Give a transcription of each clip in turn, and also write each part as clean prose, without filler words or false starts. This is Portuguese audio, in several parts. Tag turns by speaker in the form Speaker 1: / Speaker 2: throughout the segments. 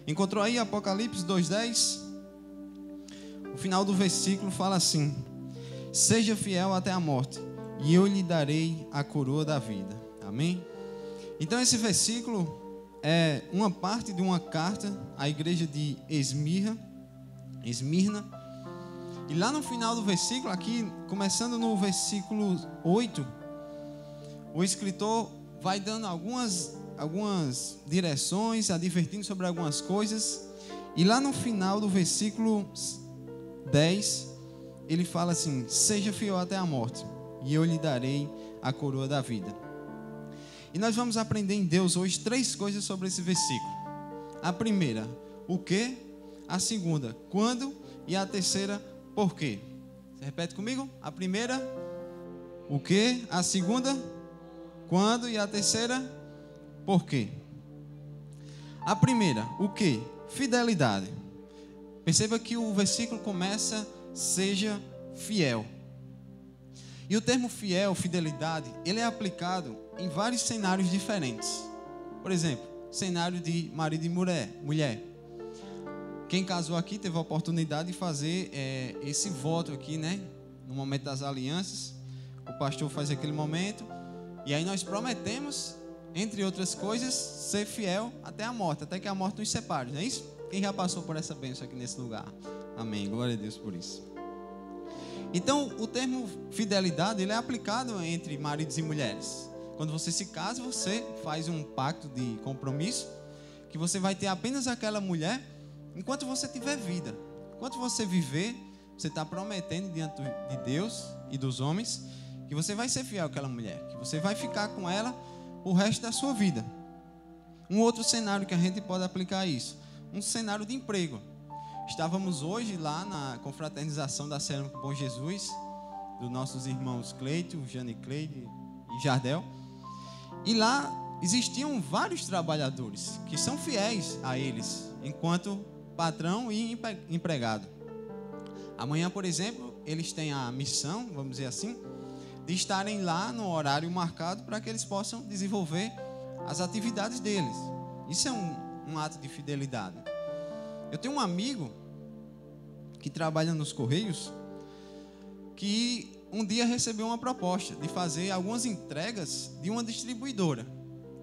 Speaker 1: Encontrou aí Apocalipse 2:10? O final do versículo fala assim: seja fiel até a morte, e eu lhe darei a coroa da vida. Amém? Então esse versículo é uma parte de uma carta à igreja de Esmirna. E lá no final do versículo, aqui começando no versículo 8, o escritor vai dando algumas direções, advertindo sobre algumas coisas. E lá no final do versículo 10, ele fala assim: seja fiel até a morte, e eu lhe darei a coroa da vida. E nós vamos aprender em Deus hoje 3 coisas sobre esse versículo. A primeira, o que? A segunda, quando? E a terceira, por quê? Você repete comigo? A primeira, o que? A segunda, quando? E a terceira, por quê? A primeira, o que? Fidelidade. Perceba que o versículo começa: seja fiel. E o termo fiel, fidelidade, ele é aplicado em vários cenários diferentes. Por exemplo, cenário de marido e mulher. Quem casou aqui teve a oportunidade de fazer esse voto aqui, né? No momento das alianças, o pastor faz aquele momento, e aí nós prometemos, entre outras coisas, ser fiel até a morte, até que a morte nos separe, não é isso? Quem já passou por essa bênção aqui nesse lugar? Amém, glória a Deus por isso. Então, o termo fidelidade, ele é aplicado entre maridos e mulheres. Quando você se casa, você faz um pacto de compromisso, que você vai ter apenas aquela mulher enquanto você tiver vida. Enquanto você viver, você está prometendo diante de Deus e dos homens que você vai ser fiel àquela mulher, que você vai ficar com ela o resto da sua vida. Um outro cenário que a gente pode aplicar isso, um cenário de emprego. Estávamos hoje lá na confraternização da Cerâmica Bom Jesus, dos nossos irmãos Cleito, Jane Cleide e Jardel. E lá existiam vários trabalhadores que são fiéis a eles, enquanto patrão e empregado. Amanhã, por exemplo, eles têm a missão, vamos dizer assim, de estarem lá no horário marcado para que eles possam desenvolver as atividades deles. Isso é um ato de fidelidade. Eu tenho um amigo que trabalha nos Correios, que um dia recebeu uma proposta de fazer algumas entregas de uma distribuidora.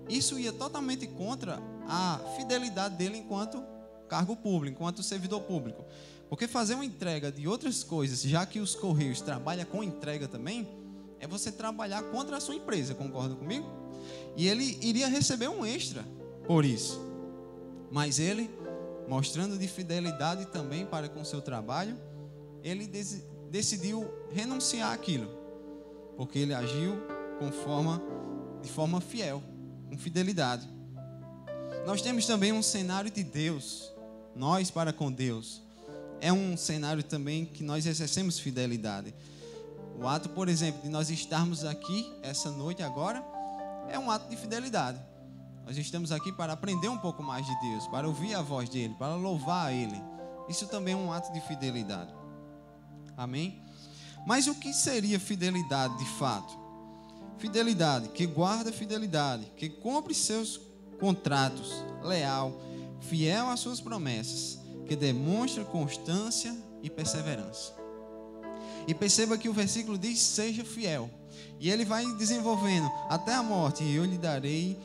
Speaker 1: Isso ia totalmente contra a fidelidade dele enquanto cargo público, enquanto servidor público. Porque fazer uma entrega de outras coisas, já que os Correios trabalham com entrega também, é você trabalhar contra a sua empresa, concorda comigo? E ele iria receber um extra por isso. Mas ele, mostrando de fidelidade também para com o seu trabalho, ele decidiu renunciar àquilo, porque ele agiu de forma fiel, com fidelidade. Nós temos também um cenário de Deus, nós para com Deus. É um cenário também que nós exercemos fidelidade. O ato, por exemplo, de nós estarmos aqui essa noite agora, é um ato de fidelidade. Nós estamos aqui para aprender um pouco mais de Deus, para ouvir a voz dEle, para louvar a Ele. Isso também é um ato de fidelidade. Amém? Mas o que seria fidelidade de fato? Fidelidade, que guarda fidelidade, que cumpre seus contratos, leal, fiel às suas promessas, que demonstra constância e perseverança. E perceba que o versículo diz: seja fiel. E ele vai desenvolvendo até a morte, e eu lhe darei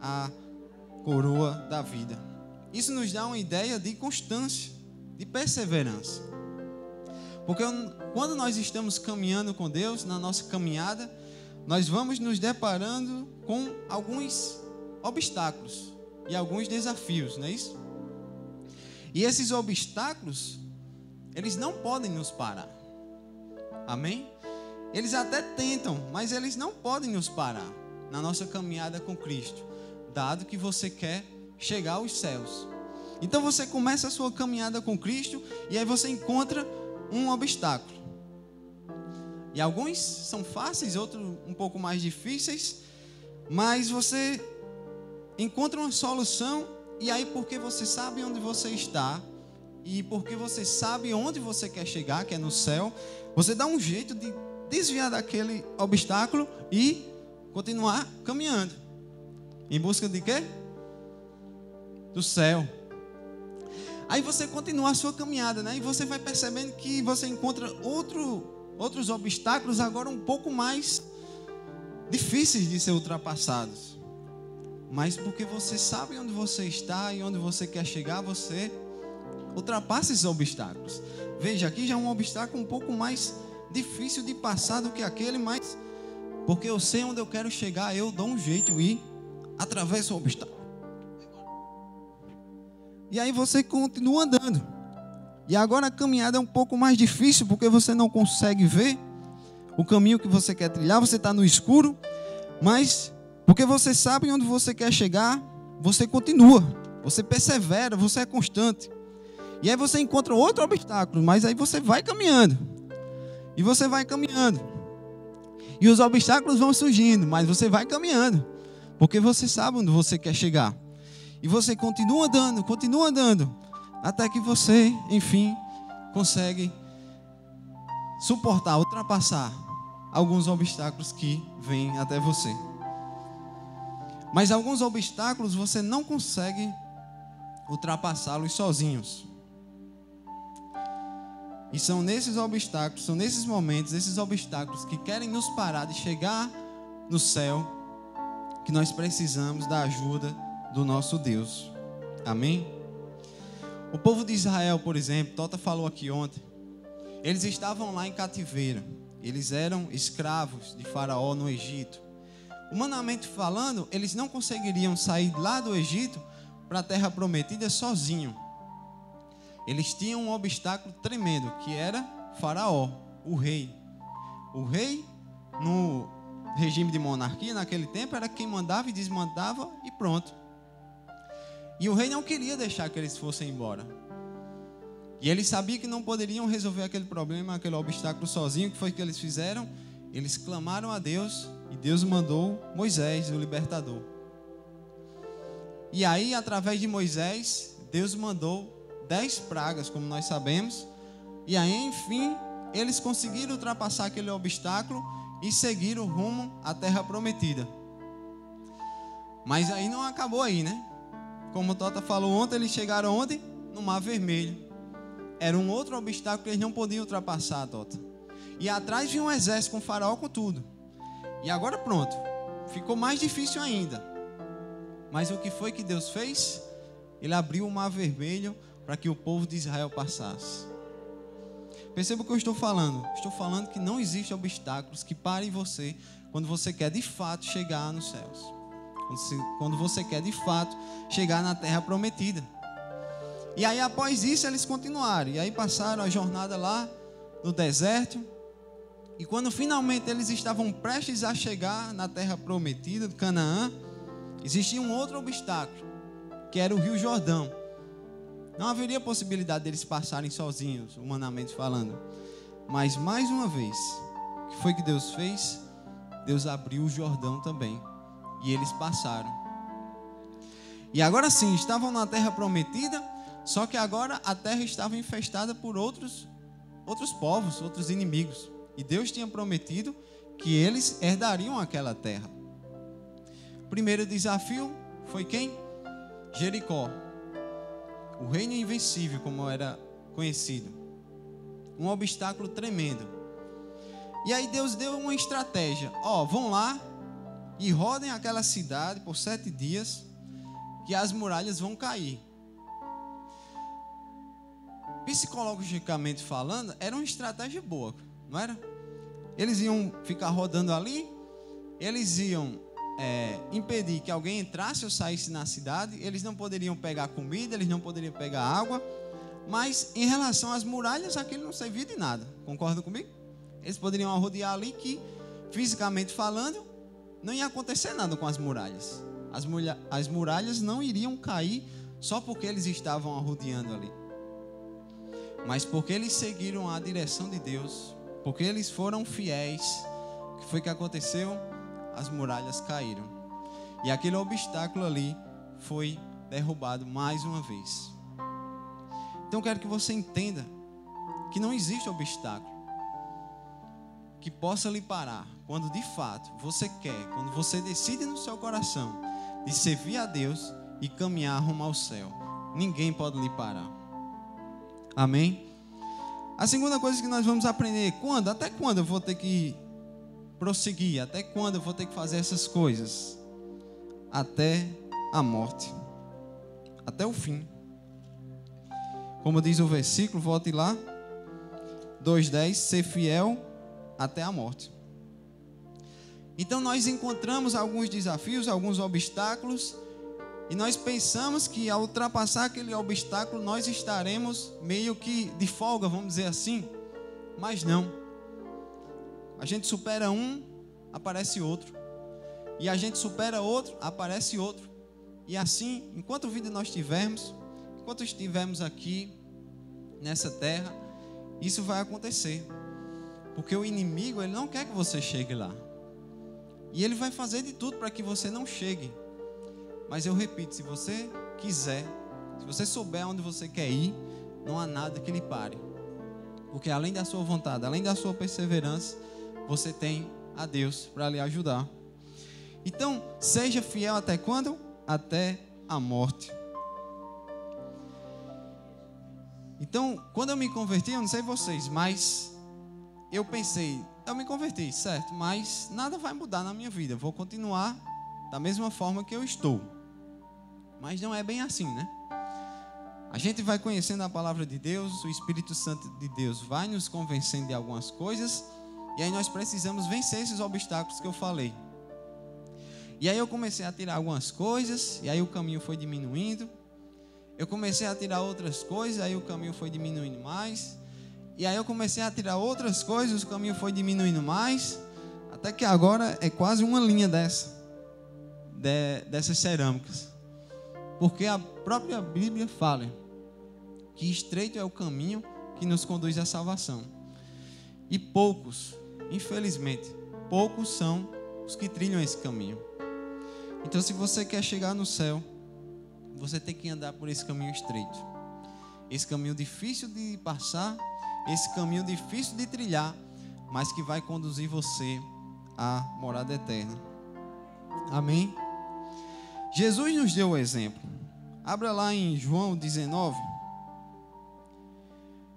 Speaker 1: a coroa da vida. Isso nos dá uma ideia de constância, de perseverança. Porque quando nós estamos caminhando com Deus, na nossa caminhada, nós vamos nos deparando com alguns obstáculos e alguns desafios, não é isso? E esses obstáculos, eles não podem nos parar. Amém? Eles até tentam, mas eles não podem nos parar na nossa caminhada com Cristo, dado que você quer chegar aos céus. Então você começa a sua caminhada com Cristo e aí você encontra um obstáculo. E alguns são fáceis, outros um pouco mais difíceis, mas você encontra uma solução, e aí porque você sabe onde você está e porque você sabe onde você quer chegar, que é no céu, você dá um jeito de desviar daquele obstáculo e continuar caminhando. Em busca de quê? Do céu. Aí você continua a sua caminhada, né? E você vai percebendo que você encontra outros obstáculos agora um pouco mais difíceis de ser ultrapassados. Mas porque você sabe onde você está e onde você quer chegar, você ultrapassa esses obstáculos. Veja, aqui já é um obstáculo um pouco mais difícil de passar do que aquele, mas porque eu sei onde eu quero chegar, eu dou um jeito e atravesso o obstáculo. E aí você continua andando. E agora a caminhada é um pouco mais difícil, porque você não consegue ver o caminho que você quer trilhar, você está no escuro, mas porque você sabe onde você quer chegar, você continua, você persevera, você é constante. E aí você encontra outro obstáculo, mas aí você vai caminhando. E você vai caminhando. E os obstáculos vão surgindo, mas você vai caminhando, porque você sabe onde você quer chegar. E você continua andando, até que você, enfim, consegue suportar, ultrapassar alguns obstáculos que vêm até você. Mas alguns obstáculos você não consegue ultrapassá-los sozinhos. E são nesses obstáculos, são nesses momentos, esses obstáculos que querem nos parar de chegar no céu, que nós precisamos da ajuda do nosso Deus. Amém? O povo de Israel, por exemplo, Tota falou aqui ontem, eles estavam lá em cativeiro, eles eram escravos de Faraó no Egito. Humanamente falando, eles não conseguiriam sair lá do Egito para a terra prometida sozinho. Eles tinham um obstáculo tremendo, que era Faraó, o rei. O rei, no regime de monarquia, naquele tempo, era quem mandava e desmandava e pronto. E o rei não queria deixar que eles fossem embora. E eles sabiam que não poderiam resolver aquele problema, aquele obstáculo sozinho. O que foi que eles fizeram? Eles clamaram a Deus e Deus mandou Moisés, o libertador. E aí, através de Moisés, Deus mandou 10 pragas, como nós sabemos. E aí, enfim, eles conseguiram ultrapassar aquele obstáculo e seguiram rumo à terra prometida. Mas aí não acabou aí, né? Como o Tota falou ontem, eles chegaram ontem no Mar Vermelho. Era um outro obstáculo que eles não podiam ultrapassar, Tota. E atrás vinha um exército com Faraó, com tudo. E agora pronto, ficou mais difícil ainda. Mas o que foi que Deus fez? Ele abriu o Mar Vermelho para que o povo de Israel passasse. Perceba o que eu estou falando. Estou falando que não existem obstáculos que parem você quando você quer de fato chegar nos céus. Quando você quer de fato chegar na terra prometida. E aí após isso eles continuaram. E aí passaram a jornada lá no deserto. E quando finalmente eles estavam prestes a chegar na terra prometida de Canaã, existia um outro obstáculo, que era o Rio Jordão. Não haveria possibilidade deles passarem sozinhos, humanamente falando. Mas mais uma vez, o que foi que Deus fez? Deus abriu o Jordão também. E eles passaram. E agora sim, estavam na terra prometida, só que agora a terra estava infestada por outros povos, outros inimigos. E Deus tinha prometido que eles herdariam aquela terra. O primeiro desafio foi quem? Jericó. O reino invencível, como era conhecido. Um obstáculo tremendo. E aí Deus deu uma estratégia. Vão lá e rodem aquela cidade por 7 dias, que as muralhas vão cair. Psicologicamente falando, era uma estratégia boa, não era? Eles iam ficar rodando ali, eles iam impedir que alguém entrasse ou saísse na cidade, eles não poderiam pegar comida, eles não poderiam pegar água, mas em relação às muralhas, aquilo não servia de nada, concordam comigo? Eles poderiam arrodear ali que, fisicamente falando, não ia acontecer nada com as muralhas. As muralhas não iriam cair só porque eles estavam arrodeando ali. Mas porque eles seguiram a direção de Deus, porque eles foram fiéis, o que foi que aconteceu? As muralhas caíram. E aquele obstáculo ali foi derrubado mais uma vez. Então eu quero que você entenda que não existe obstáculo que possa lhe parar quando de fato você quer, quando você decide no seu coração de servir a Deus e caminhar rumo ao céu. Ninguém pode lhe parar. Amém? A segunda coisa que nós vamos aprender, quando? Até quando eu vou ter que prosseguir? Até quando eu vou ter que fazer essas coisas? Até a morte. Até o fim. Como diz o versículo, volte lá. 2:10, ser fiel até a morte. Então nós encontramos alguns desafios, alguns obstáculos, e nós pensamos que ao ultrapassar aquele obstáculo nós estaremos meio que de folga, vamos dizer assim, mas não. A gente supera um, aparece outro, e a gente supera outro, aparece outro, e assim, enquanto vida nós tivermos, enquanto estivermos aqui nessa terra, isso vai acontecer, porque o inimigo, ele não quer que você chegue lá, e ele vai fazer de tudo para que você não chegue. Mas eu repito, se você quiser, se você souber onde você quer ir, não há nada que lhe pare, porque além da sua vontade, além da sua perseverança, você tem a Deus para lhe ajudar. Então, seja fiel até quando? Até a morte. Então, quando eu me converti, eu não sei vocês, mas eu pensei, eu me converti, certo? Mas nada vai mudar na minha vida, vou continuar da mesma forma que eu estou. Mas não é bem assim, né? A gente vai conhecendo a palavra de Deus, o Espírito Santo de Deus vai nos convencendo de algumas coisas, e aí nós precisamos vencer esses obstáculos que eu falei. E aí eu comecei a tirar algumas coisas, e aí o caminho foi diminuindo. Eu comecei a tirar outras coisas, aí o caminho foi diminuindo mais. E aí eu comecei a tirar outras coisas, o caminho foi diminuindo mais. Até que agora é quase uma linha dessas cerâmicas. Porque a própria Bíblia fala que estreito é o caminho que nos conduz à salvação. E poucos, infelizmente, poucos são os que trilham esse caminho. Então, se você quer chegar no céu, você tem que andar por esse caminho estreito. Esse caminho difícil de passar, esse caminho difícil de trilhar, mas que vai conduzir você à morada eterna. Amém? Jesus nos deu o exemplo. Abra lá em João 19.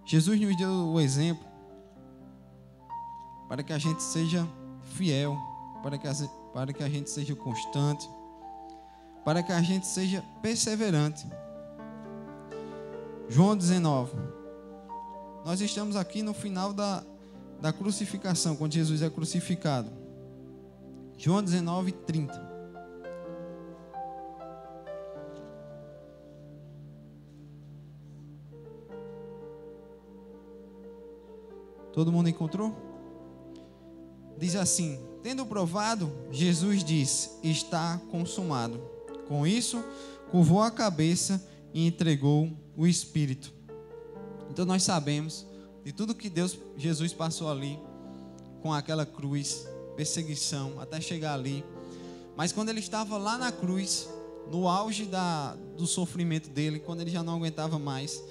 Speaker 1: Jesus nos deu o exemplo para que a gente seja fiel, para que a gente seja constante, para que a gente seja perseverante. João 19. Nós estamos aqui no final da crucificação, quando Jesus é crucificado. João 19, 30. Todo mundo encontrou? Diz assim: tendo provado, Jesus disse: está consumado. Com isso, curvou a cabeça e entregou o Espírito. Então nós sabemos de tudo que Jesus passou ali, com aquela cruz, perseguição, até chegar ali. Mas quando ele estava lá na cruz, no auge do sofrimento dele, quando ele já não aguentava mais,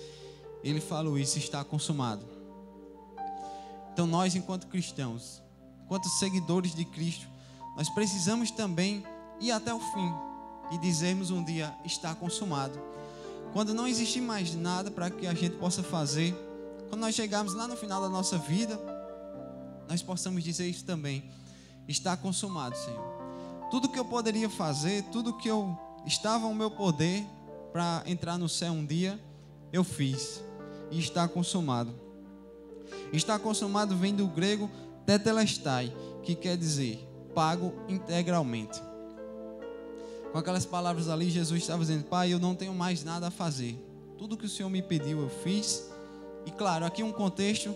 Speaker 1: ele falou: isso está consumado. Então nós, enquanto cristãos, enquanto seguidores de Cristo, nós precisamos também ir até o fim e dizermos um dia: está consumado. Quando não existir mais nada para que a gente possa fazer, quando nós chegarmos lá no final da nossa vida, nós possamos dizer isso também: está consumado, Senhor. Tudo que eu poderia fazer, tudo que eu estava ao meu poder para entrar no céu um dia, eu fiz, e está consumado. Está consumado vem do grego tetelestai, que quer dizer pago integralmente. Com aquelas palavras ali, Jesus estava dizendo: Pai, eu não tenho mais nada a fazer. Tudo que o Senhor me pediu eu fiz. E claro, aqui um contexto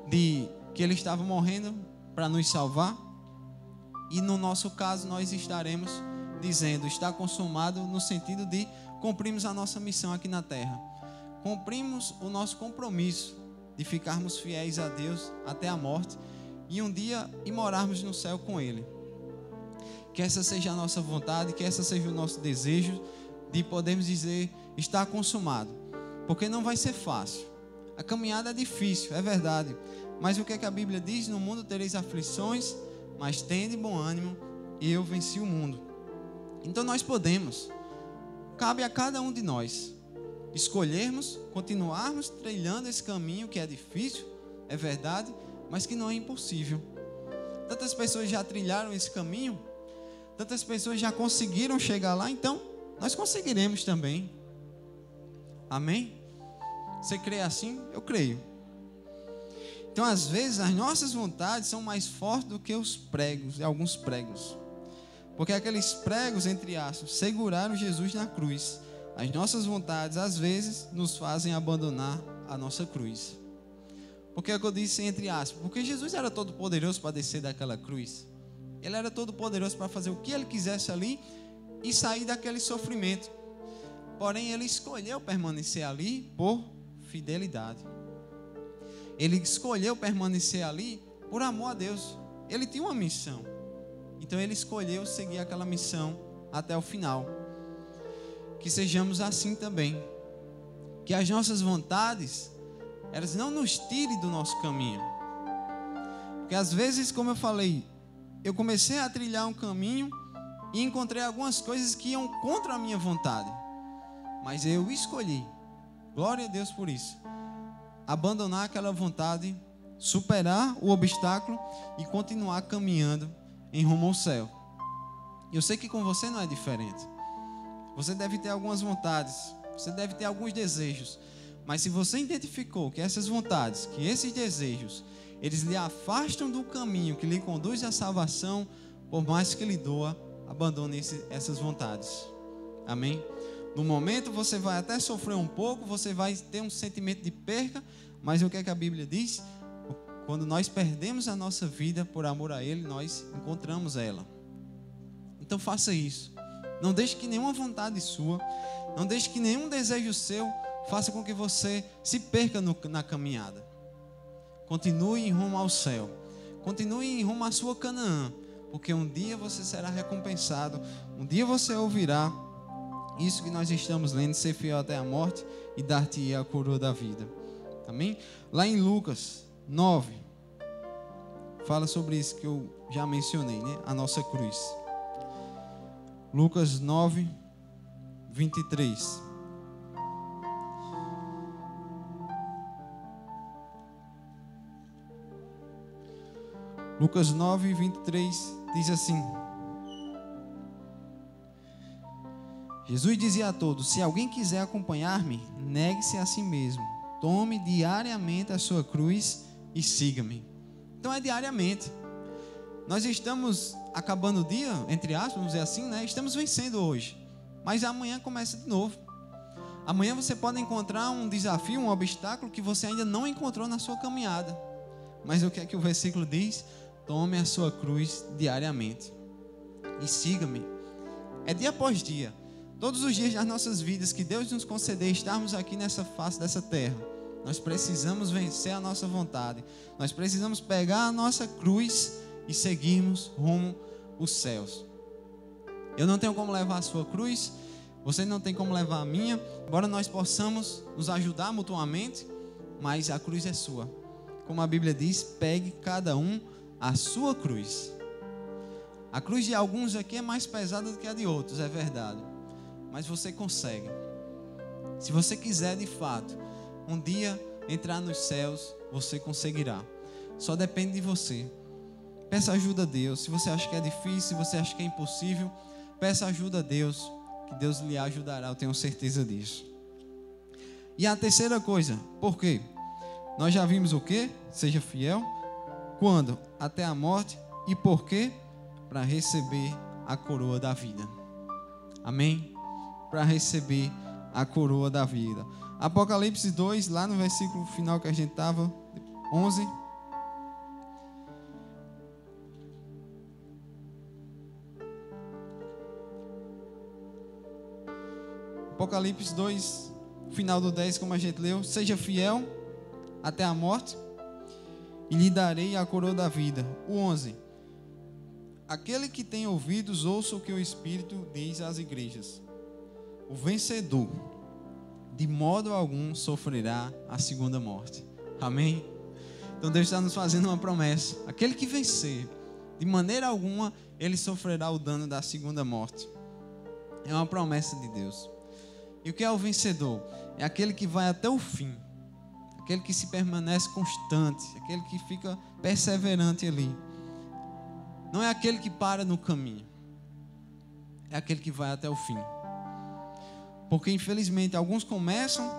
Speaker 1: de que Ele estava morrendo para nos salvar. E no nosso caso nós estaremos dizendo: está consumado, no sentido de cumprimos a nossa missão aqui na terra. Cumprimos o nosso compromisso de ficarmos fiéis a Deus até a morte e um dia ir morarmos no céu com Ele. Que essa seja a nossa vontade, que essa seja o nosso desejo de podermos dizer: está consumado. Porque não vai ser fácil. A caminhada é difícil, é verdade. Mas o que é que a Bíblia diz? No mundo tereis aflições, mas tende bom ânimo, eu venci o mundo. Então nós podemos. Cabe a cada um de nós escolhermos, continuarmos trilhando esse caminho que é difícil, é verdade, mas que não é impossível. Tantas pessoas já trilharam esse caminho, tantas pessoas já conseguiram chegar lá, então nós conseguiremos também. Amém? Você crê assim? Eu creio. Então, às vezes, as nossas vontades são mais fortes do que os pregos, alguns pregos. Porque aqueles pregos, entre aspas, seguraram Jesus na cruz. As nossas vontades, às vezes, nos fazem abandonar a nossa cruz. Por que é que eu disse entre aspas? Porque Jesus era todo poderoso para descer daquela cruz. Ele era todo poderoso para fazer o que ele quisesse ali e sair daquele sofrimento. Porém, ele escolheu permanecer ali por fidelidade. Ele escolheu permanecer ali por amor a Deus. Ele tinha uma missão. Então ele escolheu seguir aquela missão até o final. Que sejamos assim também. Que as nossas vontades, elas não nos tirem do nosso caminho. Porque às vezes, como eu falei, eu comecei a trilhar um caminho e encontrei algumas coisas que iam contra a minha vontade. Mas eu escolhi, glória a Deus por isso, abandonar aquela vontade, superar o obstáculo e continuar caminhando em rumo ao céu. Eu sei que com você não é diferente. Você deve ter algumas vontades, você deve ter alguns desejos, mas se você identificou que essas vontades, que esses desejos, eles lhe afastam do caminho que lhe conduz à salvação, por mais que lhe doa, abandone essas vontades. Amém? No momento você vai até sofrer um pouco, você vai ter um sentimento de perca, mas o que é que a Bíblia diz? Quando nós perdemos a nossa vida por amor a Ele, nós encontramos ela. Então faça isso. Não deixe que nenhuma vontade sua, não deixe que nenhum desejo seu faça com que você se perca na caminhada. Continue em rumo ao céu. Continue em rumo à sua Canaã, porque um dia você será recompensado. Um dia você ouvirá isso que nós estamos lendo, ser fiel até a morte e dar-te a coroa da vida. Amém? Lá em Lucas 9, fala sobre isso que eu já mencionei, né? A nossa cruz. Lucas 9, 23. Lucas 9, 23 diz assim: Jesus dizia a todos: se alguém quiser acompanhar-me, negue-se a si mesmo, tome diariamente a sua cruz e siga-me. Então é diariamente. Nós estamos acabando o dia, entre aspas, vamos dizer assim, né? Estamos vencendo hoje, mas amanhã começa de novo. Amanhã você pode encontrar um desafio, um obstáculo que você ainda não encontrou na sua caminhada. Mas o que é que o versículo diz? Tome a sua cruz diariamente e siga-me. É dia após dia, todos os dias das nossas vidas que Deus nos conceder estarmos aqui nessa face dessa terra. Nós precisamos vencer a nossa vontade. Nós precisamos pegar a nossa cruz e seguirmos rumo aos céus. Eu não tenho como levar a sua cruz, você não tem como levar a minha, embora nós possamos nos ajudar mutuamente, mas a cruz é sua. Como a Bíblia diz, pegue cada um a sua cruz. A cruz de alguns aqui é mais pesada do que a de outros, é verdade, mas você consegue. Se você quiser de fato um dia entrar nos céus, você conseguirá. Só depende de você. Peça ajuda a Deus. Se você acha que é difícil, se você acha que é impossível, peça ajuda a Deus, que Deus lhe ajudará, eu tenho certeza disso. E a terceira coisa, por quê? Nós já vimos o quê? Seja fiel. Quando? Até a morte. E por quê? Para receber a coroa da vida. Amém? Para receber a coroa da vida. Apocalipse 2, lá no versículo final que a gente estava, 11. Apocalipse 2, final do 10, como a gente leu: seja fiel até a morte, e lhe darei a coroa da vida. O 11: aquele que tem ouvidos, ouça o que o Espírito diz às igrejas. O vencedor, de modo algum, sofrerá a segunda morte. Amém? Então Deus está nos fazendo uma promessa: aquele que vencer, de maneira alguma, ele sofrerá o dano da segunda morte. É uma promessa de Deus. E o que é o vencedor? é aquele que vai até o fim, aquele que se permanece constante, aquele que fica perseverante ali. Não é aquele que para no caminho, é aquele que vai até o fim. Porque infelizmente alguns começam,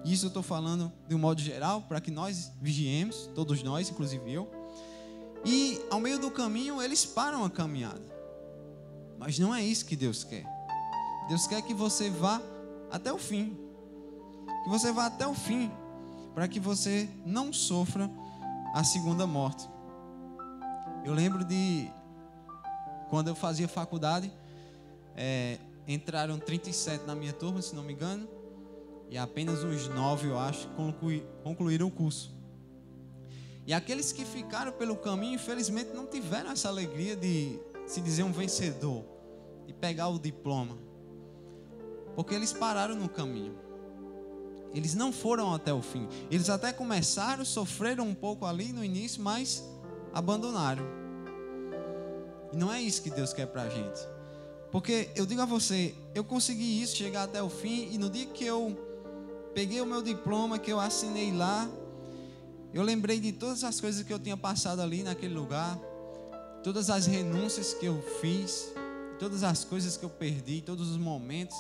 Speaker 1: isso eu estou falando de um modo geral, para que nós vigiemos, todos nós, inclusive eu, e ao meio do caminho eles param a caminhada. Mas não é isso que Deus quer. Deus quer que você vá até o fim, que você vá até o fim, para que você não sofra a segunda morte. Eu lembro de quando eu fazia faculdade, entraram 37 na minha turma, se não me engano, e apenas uns 9, eu acho, concluíram o curso. E aqueles que ficaram pelo caminho, infelizmente, não tiveram essa alegria de se dizer um vencedor, de pegar o diploma, porque eles pararam no caminho. Eles não foram até o fim. Eles até começaram, sofreram um pouco ali no início, mas abandonaram. E não é isso que Deus quer pra gente. Porque eu digo a você, eu consegui isso, chegar até o fim, e no dia que eu peguei o meu diploma, que eu assinei lá, eu lembrei de todas as coisas que eu tinha passado ali naquele lugar, todas as renúncias que eu fiz, todas as coisas que eu perdi, todos os momentos,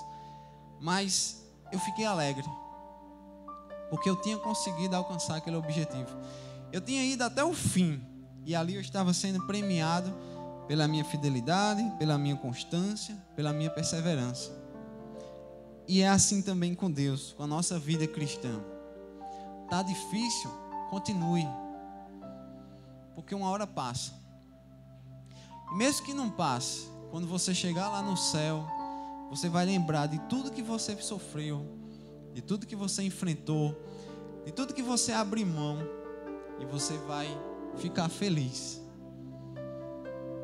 Speaker 1: mas eu fiquei alegre, porque eu tinha conseguido alcançar aquele objetivo. Eu tinha ido até o fim, e ali eu estava sendo premiado pela minha fidelidade, pela minha constância, pela minha perseverança. E é assim também com Deus, com a nossa vida cristã. Tá difícil? Continue, porque uma hora passa. E mesmo que não passe, quando você chegar lá no céu, você vai lembrar de tudo que você sofreu, de tudo que você enfrentou, de tudo que você abriu mão, e você vai ficar feliz.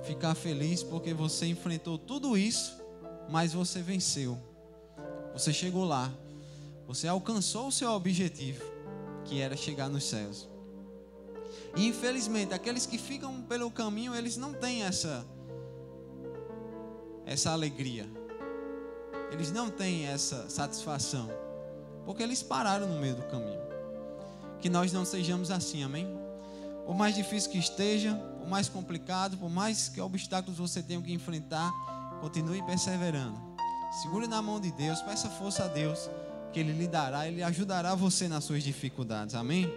Speaker 1: Ficar feliz porque você enfrentou tudo isso, mas você venceu. Você chegou lá, você alcançou o seu objetivo, que era chegar nos céus. E infelizmente, aqueles que ficam pelo caminho, eles não têm essa alegria. Eles não têm essa satisfação, porque eles pararam no meio do caminho. Que nós não sejamos assim, amém? Por mais difícil que esteja, por mais complicado, por mais que obstáculos você tenha que enfrentar, continue perseverando. Segure na mão de Deus, peça força a Deus, que Ele lhe dará, Ele ajudará você nas suas dificuldades, amém?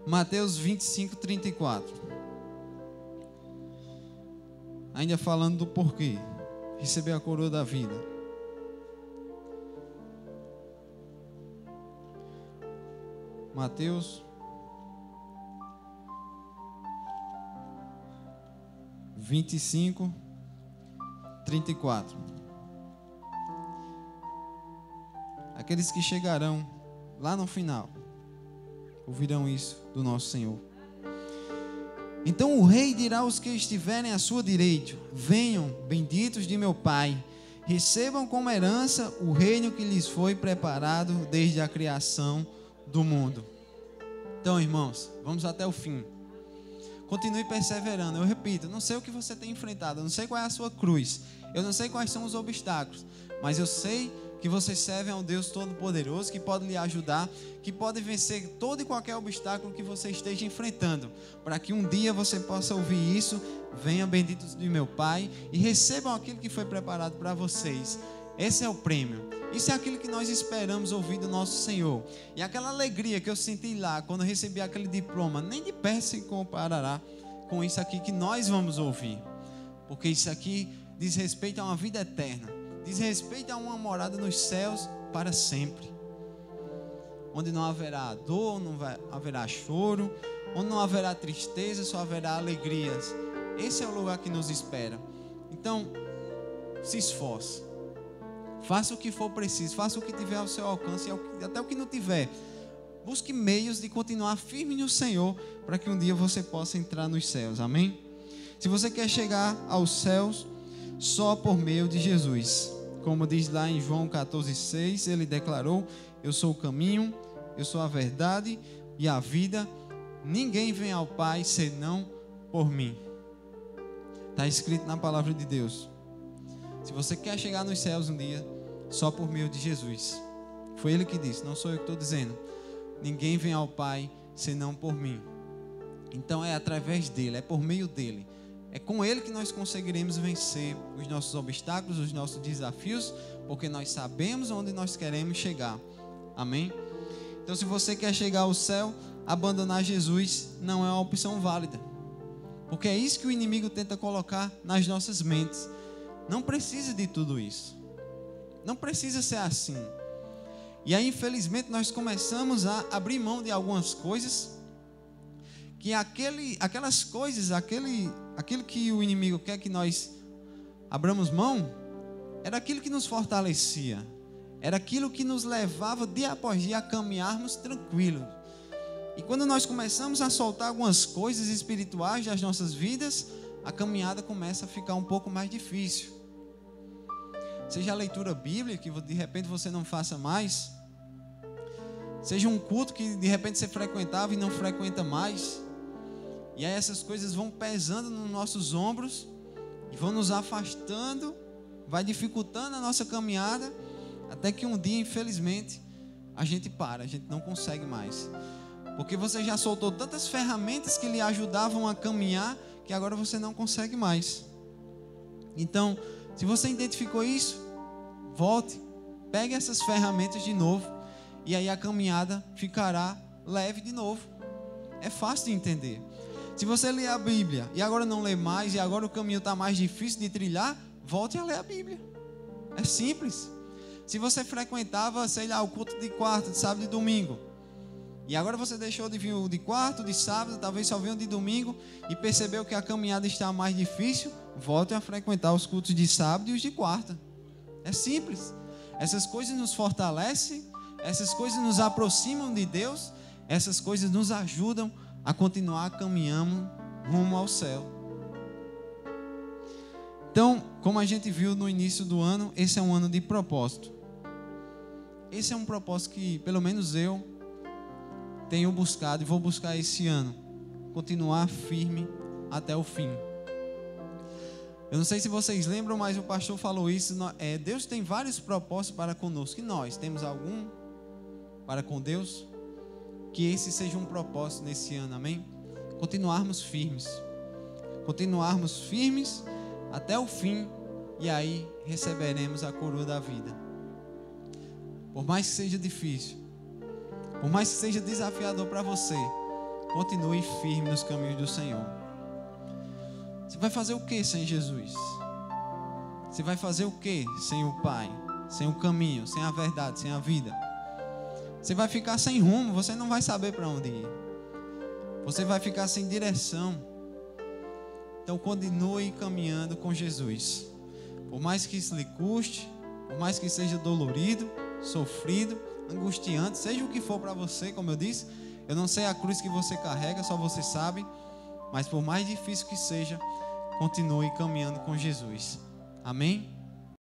Speaker 1: Mateus 25, 34. Ainda falando do porquê receber a coroa da vida. Mateus 25, 34. Aqueles que chegarão lá no final ouvirão isso do nosso Senhor. Então o rei dirá aos que estiverem à sua direita: venham, benditos de meu Pai, recebam como herança o reino que lhes foi preparado desde a criação do mundo. Então, irmãos, vamos até o fim. Continue perseverando. Eu repito, não sei o que você tem enfrentado, eu não sei qual é a sua cruz, eu não sei quais são os obstáculos, mas eu sei que você serve a um Deus Todo-Poderoso, que pode lhe ajudar, que pode vencer todo e qualquer obstáculo que você esteja enfrentando, para que um dia você possa ouvir isso: venham, benditos de meu Pai, e recebam aquilo que foi preparado para vocês. Esse é o prêmio. Isso é aquilo que nós esperamos ouvir do nosso Senhor. E aquela alegria que eu senti lá, quando eu recebi aquele diploma, nem de perto se comparará com isso aqui que nós vamos ouvir. Porque isso aqui diz respeito a uma vida eterna. Diz respeito a uma morada nos céus para sempre. Onde não haverá dor, não haverá choro, onde não haverá tristeza, só haverá alegrias. Esse é o lugar que nos espera. Então, se esforce. Faça o que for preciso, faça o que tiver ao seu alcance, e até o que não tiver. Busque meios de continuar firme no Senhor, para que um dia você possa entrar nos céus, amém? Se você quer chegar aos céus, só por meio de Jesus. Como diz lá em João 14,6, ele declarou: eu sou o caminho, eu sou a verdade e a vida, ninguém vem ao Pai senão por mim. Está escrito na palavra de Deus. Se você quer chegar nos céus um dia, só por meio de Jesus. Foi Ele que disse, não sou eu que estou dizendo. Ninguém vem ao Pai senão por mim. Então é através dele, é por meio dele. É com ele que nós conseguiremos vencer os nossos obstáculos, os nossos desafios, porque nós sabemos onde nós queremos chegar. Amém? Então, se você quer chegar ao céu, abandonar Jesus não é uma opção válida. Porque é isso que o inimigo tenta colocar nas nossas mentes. Não precisa de tudo isso. Não precisa ser assim. E aí, infelizmente, nós começamos a abrir mão de algumas coisas, que aquelas coisas, aquilo que o inimigo quer que nós abramos mão, era aquilo que nos fortalecia, era aquilo que nos levava dia após dia a caminharmos tranquilos. E quando nós começamos a soltar algumas coisas espirituais das nossas vidas, a caminhada começa a ficar um pouco mais difícil. Seja a leitura bíblica, que de repente você não faça mais, seja um culto que de repente você frequentava e não frequenta mais. E aí essas coisas vão pesando nos nossos ombros e vão nos afastando, vai dificultando a nossa caminhada, até que um dia, infelizmente, a gente não consegue mais. Porque você já soltou tantas ferramentas que lhe ajudavam a caminhar, que agora você não consegue mais. Então, se você identificou isso, volte, pegue essas ferramentas de novo, e aí a caminhada ficará leve de novo. É fácil de entender. Se você lê a Bíblia e agora não lê mais, e agora o caminho está mais difícil de trilhar, volte a ler a Bíblia. É simples. Se você frequentava, sei lá, o culto de quarta, de sábado e domingo, e agora você deixou de vir o de quarta, de sábado, talvez só venha o de domingo, e percebeu que a caminhada está mais difícil, volte a frequentar os cultos de sábado e os de quarta. É simples. Essas coisas nos fortalecem, essas coisas nos aproximam de Deus, essas coisas nos ajudam a continuar caminhando rumo ao céu. Então, como a gente viu no início do ano, esse é um ano de propósito. Esse é um propósito que, pelo menos eu, tenho buscado e vou buscar esse ano. Continuar firme até o fim. Eu não sei se vocês lembram, mas o pastor falou isso. Deus tem vários propósitos para conosco. E nós temos algum para com Deus? Que esse seja um propósito nesse ano, amém? Continuarmos firmes. Continuarmos firmes até o fim. E aí receberemos a coroa da vida. Por mais que seja difícil, por mais que seja desafiador para você, continue firme nos caminhos do Senhor. Você vai fazer o que sem Jesus? Você vai fazer o que sem o Pai? Sem o caminho, sem a verdade, sem a vida? Você vai ficar sem rumo, você não vai saber para onde ir. Você vai ficar sem direção. Então continue caminhando com Jesus. Por mais que isso lhe custe, por mais que seja dolorido, sofrido, angustiante, seja o que for para você, como eu disse, eu não sei a cruz que você carrega, só você sabe, mas por mais difícil que seja, continue caminhando com Jesus. Amém?